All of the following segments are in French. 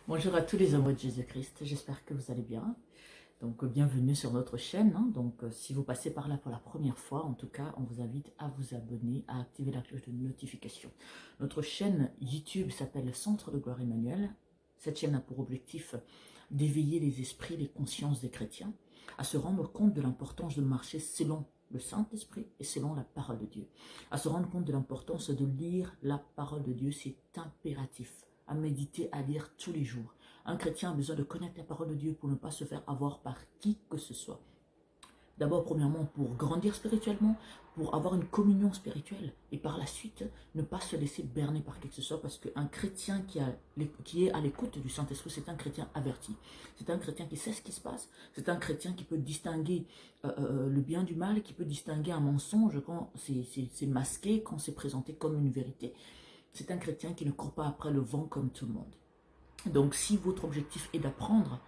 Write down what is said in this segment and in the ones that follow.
Bonjour à tous les amoureux de Jésus-Christ, j'espère que vous allez bien. Donc bienvenue sur notre chaîne. Si vous passez par là pour la première fois, en tout cas, on vous invite à vous abonner, à activer la cloche de notification. Notre chaîne YouTube s'appelle Centre de Gloire Emmanuel. Cette chaîne a pour objectif d'éveiller les esprits, les consciences des chrétiens, à se rendre compte de l'importance de marcher selon le Saint-Esprit et selon la parole de Dieu. À se rendre compte de l'importance de lire la parole de Dieu, c'est impératif. À méditer, à lire tous les jours. Un chrétien a besoin de connaître la parole de Dieu pour ne pas se faire avoir par qui que ce soit. D'abord, premièrement, pour grandir spirituellement, pour avoir une communion spirituelle, et par la suite, ne pas se laisser berner par qui que ce soit, parce qu'un chrétien qui est à l'écoute du Saint-Esprit, c'est un chrétien averti. C'est un chrétien qui sait ce qui se passe, c'est un chrétien qui peut distinguer le bien du mal, qui peut distinguer un mensonge quand c'est masqué, quand c'est présenté comme une vérité. C'est un chrétien qui ne court pas après le vent comme tout le monde. Donc si votre objectif est d'apprendre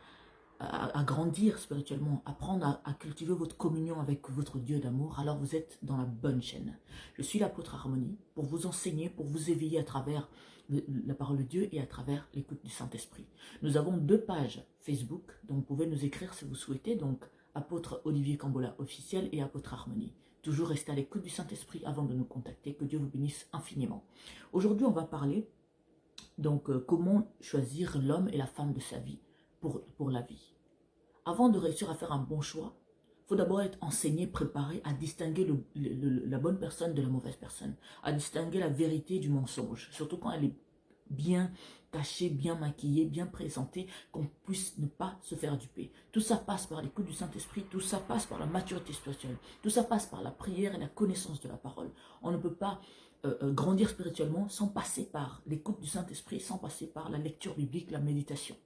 à grandir spirituellement, apprendre à cultiver votre communion avec votre Dieu d'amour, alors vous êtes dans la bonne chaîne. Je suis l'apôtre Harmonie pour vous enseigner, pour vous éveiller à travers la parole de Dieu et à travers l'écoute du Saint-Esprit. Nous avons 2 pages Facebook, donc vous pouvez nous écrire si vous souhaitez, donc apôtre Olivier Cambola officiel et apôtre Harmonie. Toujours restez à l'écoute du Saint-Esprit avant de nous contacter, que Dieu vous bénisse infiniment. Aujourd'hui, on va parler comment choisir l'homme et la femme de sa vie pour la vie. Avant de réussir à faire un bon choix, il faut d'abord être enseigné, préparé à distinguer la bonne personne de la mauvaise personne, à distinguer la vérité du mensonge, surtout quand elle est bien cachée, bien maquillée, bien présentée, qu'on puisse ne pas se faire duper. Tout ça passe par l'écoute du Saint-Esprit, tout ça passe par la maturité spirituelle, tout ça passe par la prière et la connaissance de la parole. On ne peut pas grandir spirituellement sans passer par l'écoute du Saint-Esprit, sans passer par la lecture biblique, la méditation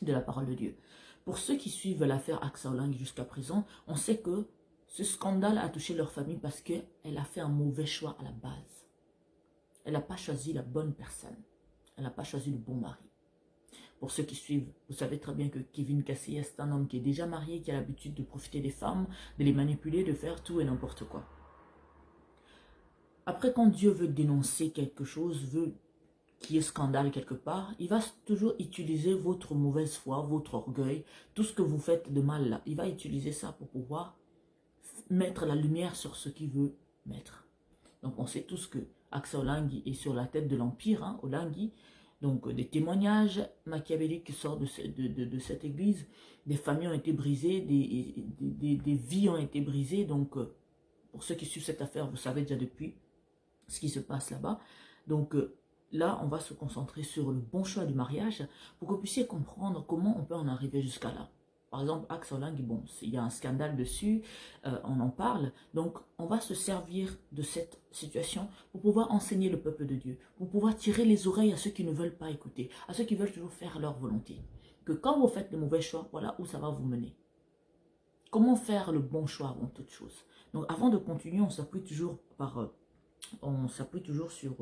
de la parole de Dieu. Pour ceux qui suivent l'affaire Axa Olang jusqu'à présent, on sait que ce scandale a touché leur famille parce qu'elle a fait un mauvais choix à la base. Elle n'a pas choisi la bonne personne. Elle n'a pas choisi le bon mari. Pour ceux qui suivent, vous savez très bien que Kevin Cassier, c'est un homme qui est déjà marié, qui a l'habitude de profiter des femmes, de les manipuler, de faire tout et n'importe quoi. Après, quand Dieu veut dénoncer quelque chose, veut qu'il y ait scandale quelque part, il va toujours utiliser votre mauvaise foi, votre orgueil, tout ce que vous faites de mal là. Il va utiliser ça pour pouvoir mettre la lumière sur ce qu'il veut mettre. Donc on sait tous que Axa Olang est sur la tête de l'Empire, Olang. Donc des témoignages machiavéliques qui sortent de cette église, des familles ont été brisées, des vies ont été brisées. Donc pour ceux qui suivent cette affaire, vous savez déjà depuis ce qui se passe là-bas. Donc là, on va se concentrer sur le bon choix du mariage pour que vous puissiez comprendre comment on peut en arriver jusqu'à là. Par exemple, Axa Olang, bon, il y a un scandale dessus, on en parle. Donc, on va se servir de cette situation pour pouvoir enseigner le peuple de Dieu, pour pouvoir tirer les oreilles à ceux qui ne veulent pas écouter, à ceux qui veulent toujours faire leur volonté. Que quand vous faites le mauvais choix, voilà où ça va vous mener. Comment faire le bon choix avant toute chose? Donc, avant de continuer, on s'appuie toujours sur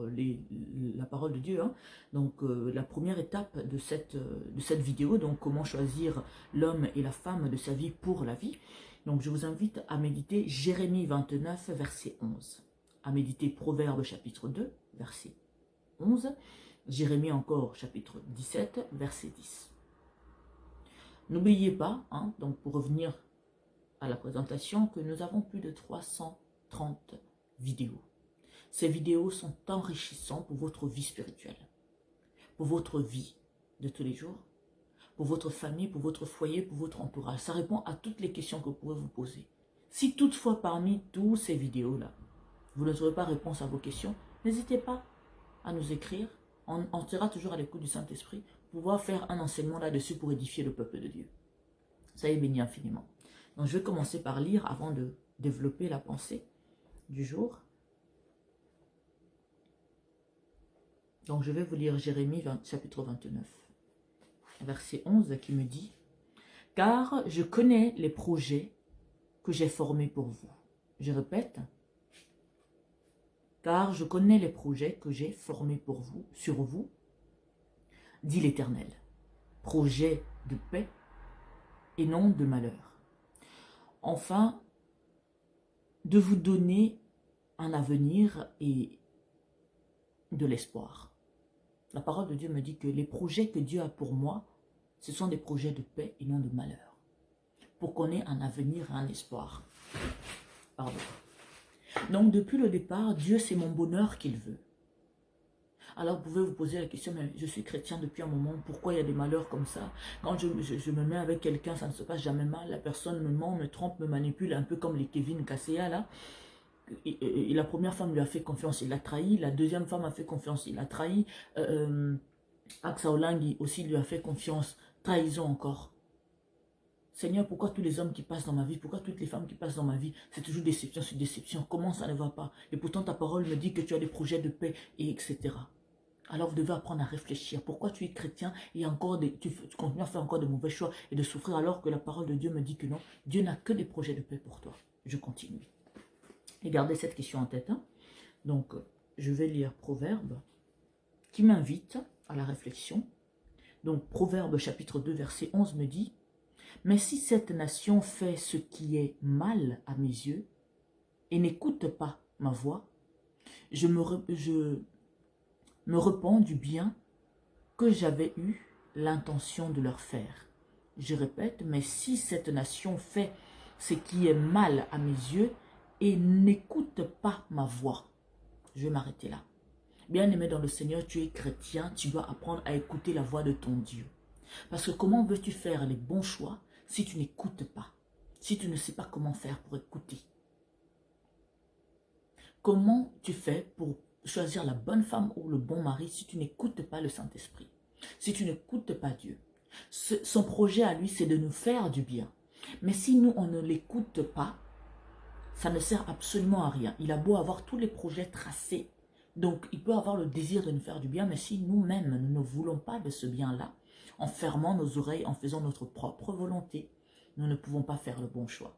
la parole de Dieu. Donc la première étape de cette vidéo, donc comment choisir l'homme et la femme de sa vie pour la vie. Donc je vous invite à méditer Jérémie 29, verset 11. À méditer Proverbes chapitre 2, verset 11. Jérémie encore chapitre 17, verset 10. N'oubliez pas, donc pour revenir à la présentation, que nous avons plus de 330 vidéos. Ces vidéos sont enrichissantes pour votre vie spirituelle, pour votre vie de tous les jours, pour votre famille, pour votre foyer, pour votre entourage. Ça répond à toutes les questions que vous pourrez vous poser. Si toutefois parmi toutes ces vidéos-là, vous ne trouvez pas réponse à vos questions, n'hésitez pas à nous écrire. On sera toujours à l'écoute du Saint-Esprit pour pouvoir faire un enseignement là-dessus pour édifier le peuple de Dieu. Soyez bénis infiniment. Donc je vais commencer par lire avant de développer la pensée du jour. Donc je vais vous lire Jérémie chapitre 29, verset 11 qui me dit « Car je connais les projets que j'ai formés pour vous. » Je répète. « Car je connais les projets que j'ai formés pour vous, sur vous, dit l'Éternel. Projets de paix et non de malheur. Enfin, de vous donner un avenir et de l'espoir. » La parole de Dieu me dit que les projets que Dieu a pour moi, ce sont des projets de paix et non de malheur. Pour qu'on ait un avenir et un espoir. Pardon. Donc depuis le départ, Dieu c'est mon bonheur qu'il veut. Alors vous pouvez vous poser la question, mais je suis chrétien depuis un moment, pourquoi il y a des malheurs comme ça? Quand je me mets avec quelqu'un, ça ne se passe jamais mal, la personne me ment, me trompe, me manipule, un peu comme les Kevin Kasseya là. Et la première femme lui a fait confiance, il l'a trahi, la deuxième femme a fait confiance, il l'a trahi, Aksa Olangi aussi lui a fait confiance, trahison encore. Seigneur, pourquoi tous les hommes qui passent dans ma vie, pourquoi toutes les femmes qui passent dans ma vie, c'est toujours déception sur déception, comment ça ne va pas? Et pourtant ta parole me dit que tu as des projets de paix, et etc. Alors vous devez apprendre à réfléchir. Pourquoi tu es chrétien et encore tu continues à faire encore de mauvais choix et de souffrir alors que la parole de Dieu me dit que non. Dieu n'a que des projets de paix pour toi. Je continue. Et gardez cette question en tête. Hein. Donc, je vais lire Proverbe qui m'invite à la réflexion. Donc, Proverbe chapitre 2 verset 11 me dit « Mais si cette nation fait ce qui est mal à mes yeux et n'écoute pas ma voix, je me repens du bien que j'avais eu l'intention de leur faire. » Je répète, mais si cette nation fait ce qui est mal à mes yeux et n'écoute pas ma voix, je vais m'arrêter là. Bien-aimé dans le Seigneur, tu es chrétien, tu dois apprendre à écouter la voix de ton Dieu. Parce que comment veux-tu faire les bons choix si tu n'écoutes pas, si tu ne sais pas comment faire pour écouter? Comment tu fais pour choisir la bonne femme ou le bon mari si tu n'écoutes pas le Saint-Esprit, si tu n'écoutes pas Dieu? Son projet à lui, c'est de nous faire du bien. Mais si nous, on ne l'écoute pas, ça ne sert absolument à rien. Il a beau avoir tous les projets tracés. Donc, il peut avoir le désir de nous faire du bien, mais si nous-mêmes, nous ne voulons pas de ce bien-là, en fermant nos oreilles, en faisant notre propre volonté, nous ne pouvons pas faire le bon choix.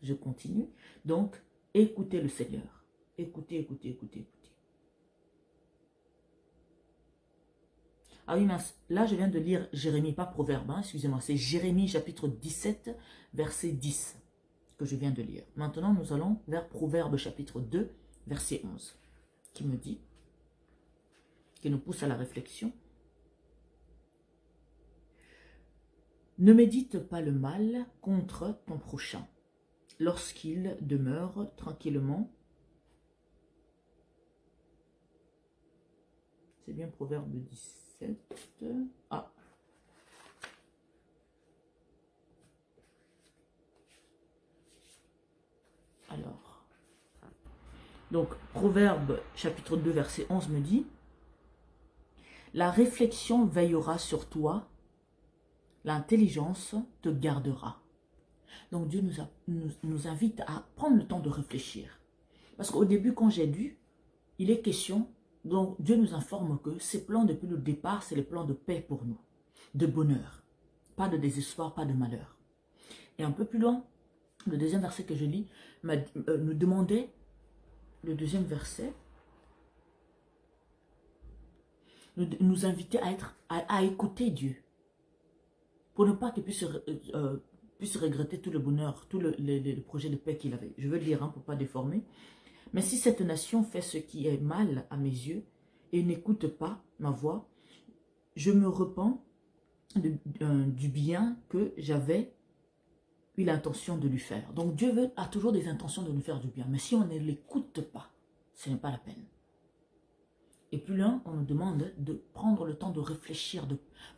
Je continue. Donc, écoutez le Seigneur. Écoutez, écoutez, écoutez, écoutez. Ah oui, mince. Là, je viens de lire Jérémie, pas Proverbe, hein, excusez-moi. C'est Jérémie chapitre 17, verset 10 que je viens de lire. Maintenant, nous allons vers Proverbe chapitre 2, verset 11, qui me dit, qui nous pousse à la réflexion. Ne médite pas le mal contre ton prochain lorsqu'il demeure tranquillement. C'est bien Proverbe 17. Ah. Alors. Donc, Proverbe chapitre 2, verset 11 me dit, « La réflexion veillera sur toi, l'intelligence te gardera. » Donc Dieu nous invite à prendre le temps de réfléchir. Parce qu'au début, quand j'ai lu, il est question, donc Dieu nous informe que ses plans depuis le départ, c'est les plans de paix pour nous, de bonheur, pas de désespoir, pas de malheur. Et un peu plus loin, le deuxième verset que je lis nous demandait, le deuxième verset, nous invitait à écouter Dieu, pour ne pas qu'il puisse regretter tout le bonheur, tout le projet de paix qu'il avait. Je veux le lire hein, pour ne pas déformer. Mais si cette nation fait ce qui est mal à mes yeux et n'écoute pas ma voix, je me repens du bien que j'avais eu l'intention de lui faire. Donc Dieu a toujours des intentions de nous faire du bien. Mais si on ne l'écoute pas, ce n'est pas la peine. Et plus loin, on nous demande de prendre le temps de réfléchir.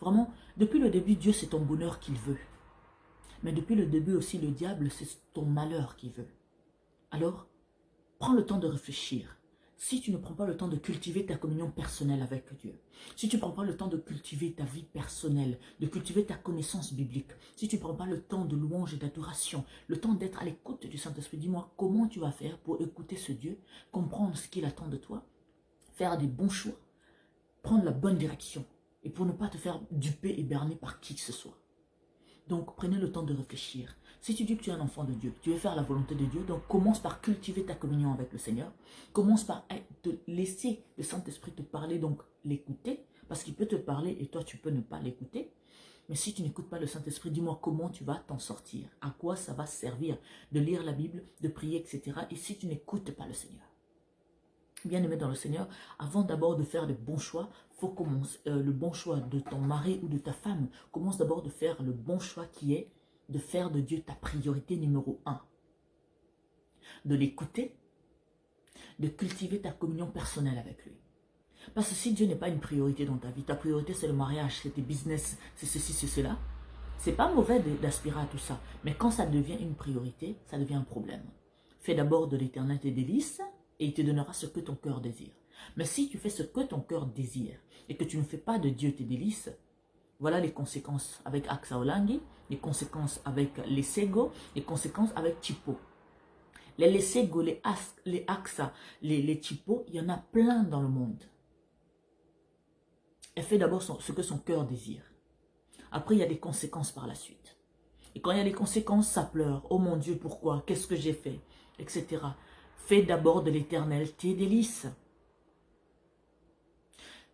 Vraiment, depuis le début, Dieu, c'est ton bonheur qu'il veut. Mais depuis le début aussi, le diable, c'est ton malheur qu'il veut. Alors, prends le temps de réfléchir. Si tu ne prends pas le temps de cultiver ta communion personnelle avec Dieu, si tu ne prends pas le temps de cultiver ta vie personnelle, de cultiver ta connaissance biblique, si tu ne prends pas le temps de louange et d'adoration, le temps d'être à l'écoute du Saint-Esprit, dis-moi comment tu vas faire pour écouter ce Dieu, comprendre ce qu'il attend de toi, faire des bons choix, prendre la bonne direction et pour ne pas te faire duper et berner par qui que ce soit. Donc, prenez le temps de réfléchir. Si tu dis que tu es un enfant de Dieu, tu veux faire la volonté de Dieu, donc commence par cultiver ta communion avec le Seigneur. Commence par te laisser le Saint-Esprit te parler, donc l'écouter, parce qu'il peut te parler et toi, tu peux ne pas l'écouter. Mais si tu n'écoutes pas le Saint-Esprit, dis-moi comment tu vas t'en sortir. À quoi ça va servir de lire la Bible, de prier, etc. Et si tu n'écoutes pas le Seigneur. Bien-aimé dans le Seigneur, avant d'abord de faire le bon choix, faut commencer le bon choix de ton mari ou de ta femme. Commence d'abord de faire le bon choix qui est de faire de Dieu ta priorité numéro 1. De l'écouter, de cultiver ta communion personnelle avec lui. Parce que si Dieu n'est pas une priorité dans ta vie, ta priorité c'est le mariage, c'est tes business, c'est ceci, c'est cela, c'est pas mauvais d'aspirer à tout ça. Mais quand ça devient une priorité, ça devient un problème. Fais d'abord de l'Éternel tes délices et il te donnera ce que ton cœur désire. Mais si tu fais ce que ton cœur désire et que tu ne fais pas de Dieu tes délices, voilà les conséquences avec Axa Olangi, les conséquences avec les Sego, les conséquences avec Chipo. Les Lesego, les Axa, les Chipo, il y en a plein dans le monde. Elle fait d'abord ce que son cœur désire. Après, il y a des conséquences par la suite. Et quand il y a des conséquences, ça pleure. Oh mon Dieu, pourquoi? Qu'est-ce que j'ai fait? Etc. Fais d'abord de l'Éternel tes délices.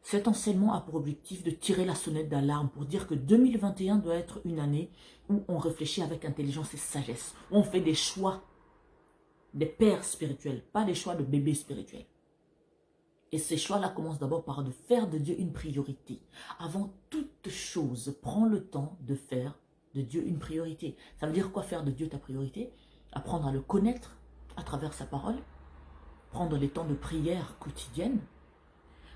Cet enseignement a pour objectif de tirer la sonnette d'alarme pour dire que 2021 doit être une année où on réfléchit avec intelligence et sagesse, où on fait des choix des pères spirituels, pas des choix de bébés spirituels. Et ces choix-là commencent d'abord par de faire de Dieu une priorité. Avant toute chose, prends le temps de faire de Dieu une priorité. Ça veut dire quoi faire de Dieu ta priorité? Apprendre à le connaître à travers sa parole, prendre les temps de prière quotidienne,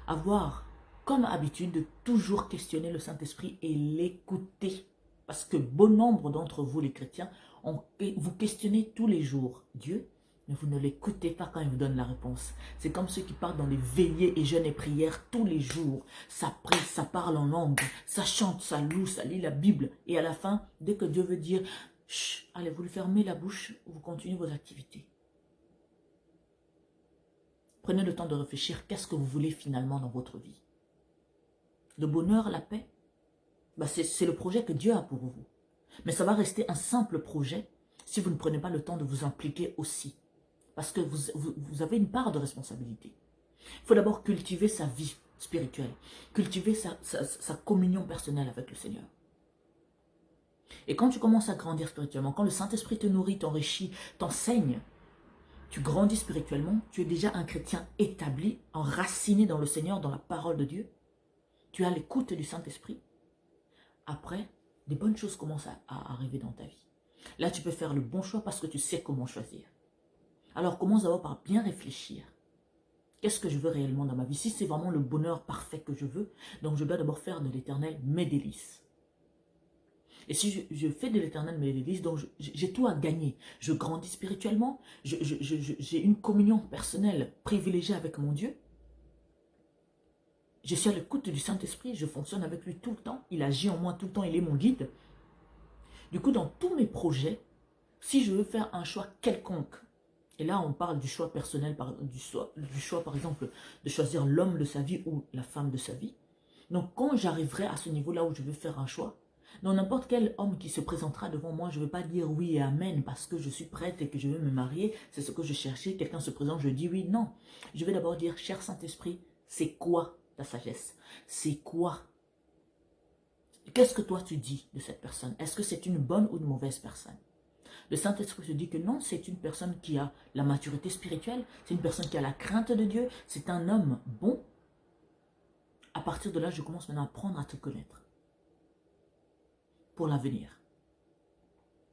avoir comme habitude de toujours questionner le Saint-Esprit et l'écouter. Parce que bon nombre d'entre vous, les chrétiens, vous questionnez tous les jours Dieu, mais vous ne l'écoutez pas quand il vous donne la réponse. C'est comme ceux qui partent dans les veillées et jeûnes et prières tous les jours. Ça prie, ça parle en langue, ça chante, ça loue, ça lit la Bible. Et à la fin, dès que Dieu veut dire, chut, allez, vous lui fermez la bouche, vous continuez vos activités. Prenez le temps de réfléchir, qu'est-ce que vous voulez finalement dans votre vie? Le bonheur, la paix, c'est le projet que Dieu a pour vous. Mais ça va rester un simple projet si vous ne prenez pas le temps de vous impliquer aussi. Parce que vous avez une part de responsabilité. Il faut d'abord cultiver sa vie spirituelle, cultiver sa communion personnelle avec le Seigneur. Et quand tu commences à grandir spirituellement, quand le Saint-Esprit te nourrit, t'enrichit, t'enseigne, tu grandis spirituellement, tu es déjà un chrétien établi, enraciné dans le Seigneur, dans la parole de Dieu. Tu as l'écoute du Saint-Esprit. Après, des bonnes choses commencent à arriver dans ta vie. Là, tu peux faire le bon choix parce que tu sais comment choisir. Alors, commence d'abord par bien réfléchir. Qu'est-ce que je veux réellement dans ma vie? Si c'est vraiment le bonheur parfait que je veux, donc je dois d'abord faire de l'Éternel mes délices. Et si je fais de l'Éternel mes délices, donc j'ai tout à gagner. Je grandis spirituellement, j'ai une communion personnelle privilégiée avec mon Dieu. Je suis à l'écoute du Saint-Esprit, je fonctionne avec lui tout le temps. Il agit en moi tout le temps, il est mon guide. Du coup, dans tous mes projets, si je veux faire un choix quelconque, et là on parle du choix personnel, du choix par exemple de choisir l'homme de sa vie ou la femme de sa vie. Donc quand j'arriverai à ce niveau-là où je veux faire un choix, dans n'importe quel homme qui se présentera devant moi, je ne vais pas dire oui et amen parce que je suis prête et que je veux me marier, c'est ce que je cherchais, quelqu'un se présente, je dis oui, non. Je vais d'abord dire, cher Saint-Esprit, c'est quoi ta sagesse? C'est quoi? Qu'est-ce que toi tu dis de cette personne? Est-ce que c'est une bonne ou une mauvaise personne? Le Saint-Esprit te dit que non, c'est une personne qui a la maturité spirituelle, c'est une personne qui a la crainte de Dieu, c'est un homme bon. À partir de là, je commence maintenant à apprendre à te connaître pour l'avenir.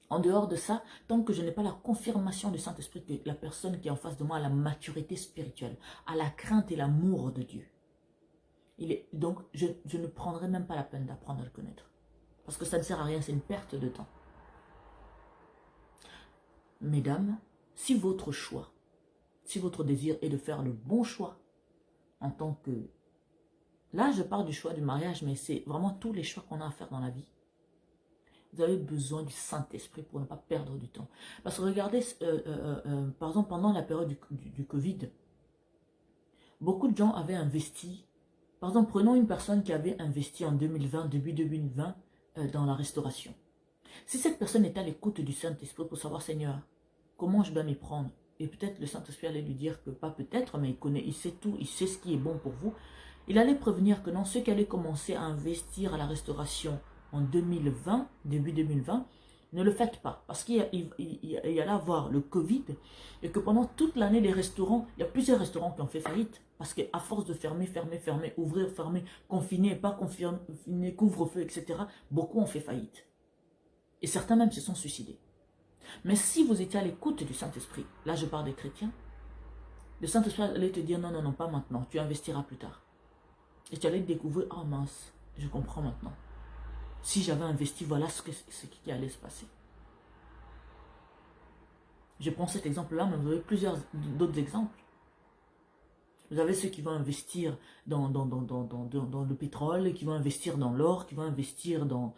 En dehors de ça, tant que je n'ai pas la confirmation du Saint-Esprit que la personne qui est en face de moi a la maturité spirituelle, a la crainte et l'amour de Dieu, donc je ne prendrai même pas la peine d'apprendre à le connaître. Parce que ça ne sert à rien, c'est une perte de temps. Mesdames, si votre choix, si votre désir est de faire le bon choix en tant que... Là, je parle du choix du mariage, mais c'est vraiment tous les choix qu'on a à faire dans la vie. Vous avez besoin du Saint-Esprit pour ne pas perdre du temps. Parce que regardez, par exemple, pendant la période du Covid, beaucoup de gens avaient investi. Par exemple, prenons une personne qui avait investi en 2020, début 2020, dans la restauration. Si cette personne est à l'écoute du Saint-Esprit pour savoir, Seigneur, comment je dois m'y prendre? Et peut-être le Saint-Esprit allait lui dire que, pas peut-être, mais il sait tout, il sait ce qui est bon pour vous. Il allait prévenir que non, ceux qui allaient commencer à investir à la restauration en 2020, début 2020, Ne le faites pas, parce qu'il y allait avoir le Covid, et que pendant toute l'année, les restaurants, il y a plusieurs restaurants qui ont fait faillite, parce qu'à force de fermer, ouvrir, fermer, confiner, pas confiner, couvre-feu, etc., beaucoup ont fait faillite. Et certains même se sont suicidés. Mais si vous étiez à l'écoute du Saint-Esprit, là je parle des chrétiens, le Saint-Esprit allait te dire non, non, non, pas maintenant, tu investiras plus tard. Et tu allais découvrir, oh mince, je comprends maintenant. Si j'avais investi, voilà ce qui allait se passer. Je prends cet exemple-là, mais vous avez plusieurs d'autres exemples. Vous avez ceux qui vont investir dans le pétrole, qui vont investir dans l'or, qui vont investir dans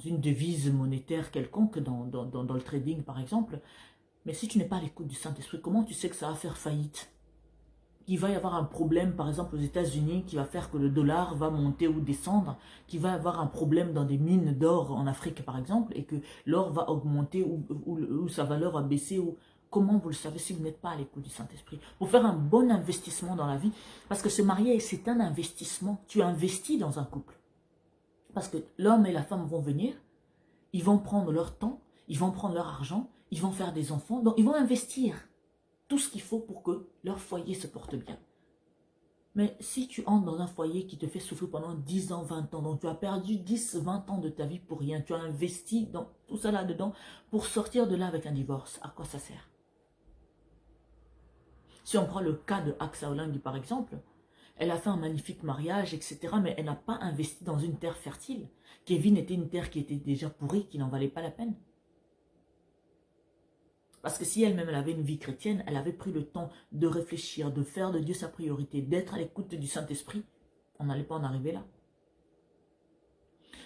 une devise monétaire quelconque, dans le trading par exemple. Mais si tu n'es pas à l'écoute du Saint-Esprit, comment tu sais que ça va faire faillite? Qu'il va y avoir un problème, par exemple aux États-Unis, qui va faire que le dollar va monter ou descendre, qu'il va y avoir un problème dans des mines d'or en Afrique, par exemple, et que l'or va augmenter ou sa valeur va baisser. Comment vous le savez si vous n'êtes pas à l'écoute du Saint-Esprit? Pour faire un bon investissement dans la vie, parce que se marier, c'est un investissement. Tu investis dans un couple. Parce que l'homme et la femme vont venir, ils vont prendre leur temps, ils vont prendre leur argent, ils vont faire des enfants, donc ils vont investir tout ce qu'il faut pour que leur foyer se porte bien. Mais si tu entres dans un foyer qui te fait souffrir pendant 10 ans, 20 ans, donc tu as perdu 10, 20 ans de ta vie pour rien, tu as investi dans tout ça là-dedans pour sortir de là avec un divorce, à quoi ça sert? Si on prend le cas de Aksa Olangi par exemple, elle a fait un magnifique mariage, etc., mais elle n'a pas investi dans une terre fertile. Kevin était une terre qui était déjà pourrie, qui n'en valait pas la peine. Parce que si elle-même elle avait une vie chrétienne, elle avait pris le temps de réfléchir, de faire de Dieu sa priorité, d'être à l'écoute du Saint-Esprit, on n'allait pas en arriver là.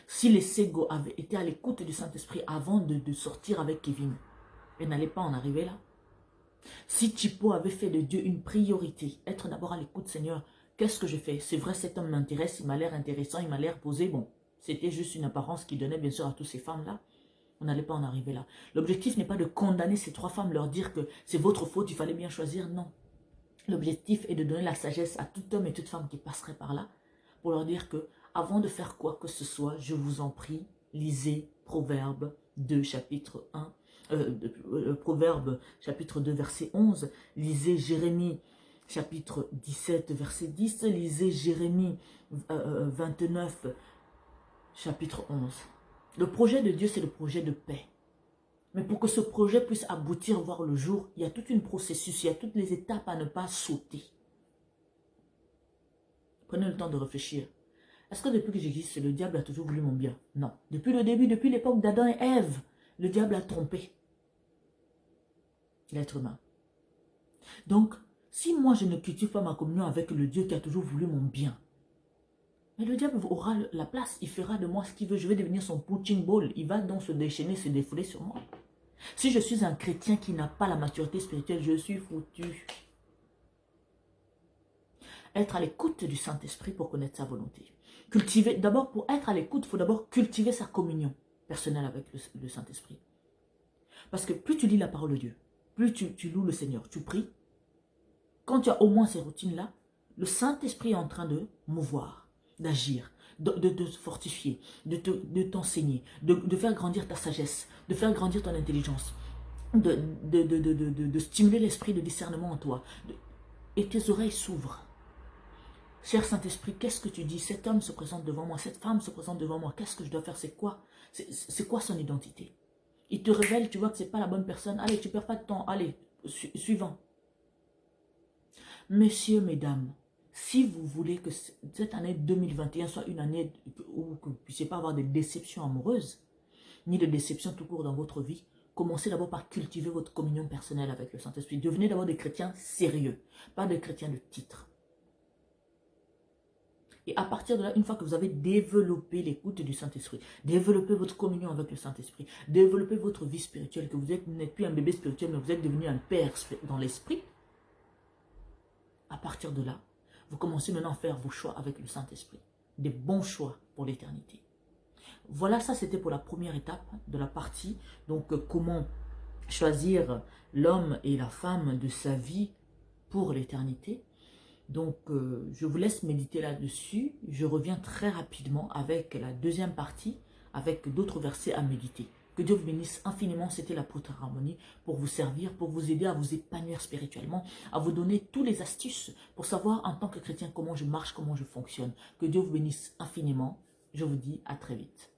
Si les Sego avaient été à l'écoute du Saint-Esprit avant de sortir avec Kevin, elle n'allait pas en arriver là. Si Chipo avait fait de Dieu une priorité, être d'abord à l'écoute, Seigneur, qu'est-ce que je fais? C'est vrai, cet homme m'intéresse, il m'a l'air intéressant, il m'a l'air posé, bon, c'était juste une apparence qui donnait bien sûr à toutes ces femmes-là. On n'allait pas en arriver là. L'objectif n'est pas de condamner ces 3 femmes, leur dire que c'est votre faute, il fallait bien choisir. Non. L'objectif est de donner la sagesse à tout homme et toute femme qui passerait par là pour leur dire que avant de faire quoi que ce soit, je vous en prie, lisez Proverbe 2, chapitre 1, Proverbe chapitre 2, verset 11, lisez Jérémie chapitre 17, verset 10, lisez Jérémie 29, chapitre 11. Le projet de Dieu, c'est le projet de paix. Mais pour que ce projet puisse aboutir, voir le jour, il y a tout un processus, il y a toutes les étapes à ne pas sauter. Prenez le temps de réfléchir. Est-ce que depuis que j'existe, le diable a toujours voulu mon bien? Non. Depuis le début, depuis l'époque d'Adam et Ève, le diable a trompé l'être humain. Donc, si moi je ne cultive pas ma communion avec le Dieu qui a toujours voulu mon bien, mais le diable aura la place, il fera de moi ce qu'il veut, je vais devenir son punching ball, il va donc se déchaîner, se défouler sur moi. Si je suis un chrétien qui n'a pas la maturité spirituelle, je suis foutu. Être à l'écoute du Saint-Esprit pour connaître sa volonté. Cultiver, d'abord pour être à l'écoute, il faut d'abord cultiver sa communion personnelle avec le Saint-Esprit. Parce que plus tu lis la parole de Dieu, plus tu loues le Seigneur, tu pries, quand tu as au moins ces routines-là, le Saint-Esprit est en train de mouvoir, d'agir, de te fortifier, de t'enseigner, de faire grandir ta sagesse, de faire grandir ton intelligence, de stimuler l'esprit de discernement en toi. Et tes oreilles s'ouvrent. Cher Saint-Esprit, qu'est-ce que tu dis? Cet homme se présente devant moi, cette femme se présente devant moi, qu'est-ce que je dois faire? C'est quoi? C'est quoi son identité? Il te révèle, tu vois que ce n'est pas la bonne personne. Allez, tu ne perds pas de temps. Allez, suivant. Messieurs, mesdames, si vous voulez que cette année 2021 soit une année où vous ne puissiez pas avoir de déceptions amoureuses, ni de déceptions tout court dans votre vie, commencez d'abord par cultiver votre communion personnelle avec le Saint-Esprit. Devenez d'abord des chrétiens sérieux, pas des chrétiens de titre. Et à partir de là, une fois que vous avez développé l'écoute du Saint-Esprit, développé votre communion avec le Saint-Esprit, développé votre vie spirituelle, que vous n'êtes plus un bébé spirituel, mais vous êtes devenu un père dans l'esprit, à partir de là, vous commencez maintenant à faire vos choix avec le Saint-Esprit. Des bons choix pour l'éternité. Voilà, ça c'était pour la première étape de la partie. Donc, comment choisir l'homme et la femme de sa vie pour l'éternité. Donc, je vous laisse méditer là-dessus. Je reviens très rapidement avec la deuxième partie, avec d'autres versets à méditer. Que Dieu vous bénisse infiniment. C'était l'apôtre Harmonie pour vous servir, pour vous aider à vous épanouir spirituellement, à vous donner toutes les astuces pour savoir en tant que chrétien comment je marche, comment je fonctionne. Que Dieu vous bénisse infiniment. Je vous dis à très vite.